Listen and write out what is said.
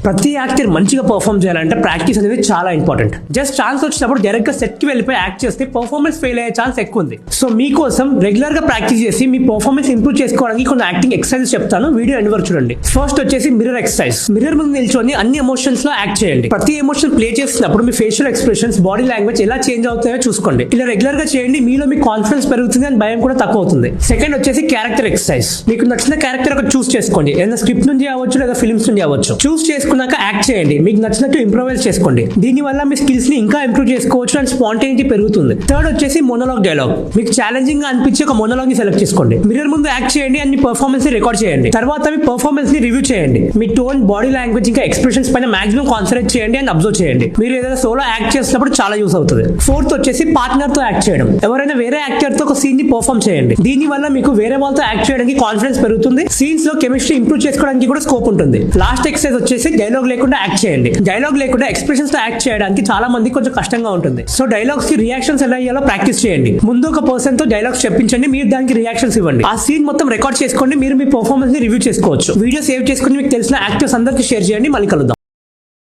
ప్రతి యాక్టర్ మంచిగా పర్ఫామ్ చేయాలంటే ప్రాక్టీస్ అనేది చాలా ఇంపార్టెంట్. జస్ట్ ఛాన్స్ వచ్చినప్పుడు డైరెక్ట్ గా సెట్ కి వెళ్ళిపోయి యాక్ట్ చేస్తే పర్ఫార్మెన్స్ ఫెయిల్ అయ్యే ఛాన్స్ ఎక్కువ ఉంది. సో మీకోసం రెగ్యులర్ గా ప్రాక్టీస్ చేసి మీ పర్ఫార్మెన్స్ ఇంప్రూవ్ చేసుకోవడానికి కొన్ని యాక్టింగ్ ఎక్సర్సైజ్ చెప్తాను, వీడియో ఎండ్ వరకు చూడండి. ఫస్ట్ వచ్చేసి మిర్రర్ ఎక్సర్సైజ్. మిర్రర్ ముందు నిల్చొని అన్ని ఎమోషన్స్ లో యాక్ట్ చేయండి. ప్రతి ఎమోషన్ ప్లే చేస్తున్నప్పుడు మీ ఫేషియల్ ఎక్స్ప్రెషన్స్, బాడీ లాంగ్వేజ్ ఎలా చేంజ్ అవుతాయో చూసుకోండి. ఇలా రెగ్యులర్ గా చేయండి, మీలో మీ కాన్ఫిడెన్స్ పెరుగుతుంది అండ్ భయం కూడా తక్కువ అవుతుంది. సెకండ్ వచ్చేసి క్యారెక్టర్ ఎక్సర్సైజ్. మీకు నచ్చిన క్యారెక్టర్ ఒక చూస్ చేసుకోండి. ఏదైనా స్క్రిప్ట్ నుంచి అవ్వచ్చు లేదా ఫిల్మ్స్ నుంచి అవ్వచ్చు. చూస్ చేసుకున్నాక యాక్ట్ చేయండి. మీకు నచ్చినట్టు ఇంప్రూవైజ్ చేసుకోండి. దీని వల్ల మీ స్కిల్స్ ని ఇంకా ఇంప్రూవ్ చేసుకోవచ్చు అండ్ స్పాంటేనిటీ పెరుగుతుంది. థర్డ్ వచ్చేసి మోనోలాగ్ డైలాగ్. మీకు ఛాలెంజింగ్ గా అనిపించే ఒక మోనోలాగ్ ని సెలెక్ట్ చేసుకోండి. మిర్రర్ ముందు యాక్ట్ చేయండి అండ్ మీ పర్ఫార్మెన్స్ ని రికార్డ్ చేయండి. తర్వాత మీ పర్ఫార్మెన్స్ ని రివ్యూ చేయండి. మీ టోన్, బాడీ లాంగ్వేజ్ ఇంకా ఎక్స్ప్రెషన్స్ పైన మాక్సిమం కాన్సన్ట్రేట్ చేయండి అండ్ అబ్జర్వ్ చేయండి. మీరు ఏదైనా సోలో యాక్ట్ చేసినప్పుడు చాలా యూస్ అవుతుంది. ఫోర్త్ వచ్చేసి పార్ట్నర్ తో యాక్ట్ చేయడం. ఎవరైనా వేరే యాక్టర్ తో ఒక సీన్ ని పర్ఫార్మ్ చేయండి. దీని వల్ల మీకు వేరే వాళ్ళతో యాక్ట్ చేయడానికి కాన్ఫిడెన్స్ పెరుగుతుంది. సీన్స్ లో కెమిస్ట్రీ ఇంప్రూవ్ చేసుకోవడానికి కూడా స్కోప్ ఉంటుంది. లాస్ట్ ఎక్సర్సైజ్ వచ్చేసి డైలాగ్ లేకుండా యాక్ట్ చేయండి. డైలాగ్ లేకుండా ఎక్స్ప్రెషన్స్ తో యాక్ట్ చేయడానికి చాలా మంది కొంచెం కష్టంగా ఉంటుంది. సో డైలాగ్స్ కి రియాక్షన్స్ ఎలా ఇయ్యాలో ప్రాక్టీస్ చేయండి. ముందు ఒక పర్సన్ తో డైలాగ్స్ చెప్పించండి, మీరు దానికి రియాక్షన్స్ ఇవ్వండి. ఆ సీన్ మొత్తం రికార్డ్ చేసుకోండి. మీరు మీ పర్ఫార్మెన్స్ ని రివ్యూ చేసుకోవచ్చు. వీడియో సేవ్ చేసుకుని మీకు తెలిసిన యాక్టర్స్ అందరికి షేర్ చేయండి. మళ్ళీ కలుద్దాం.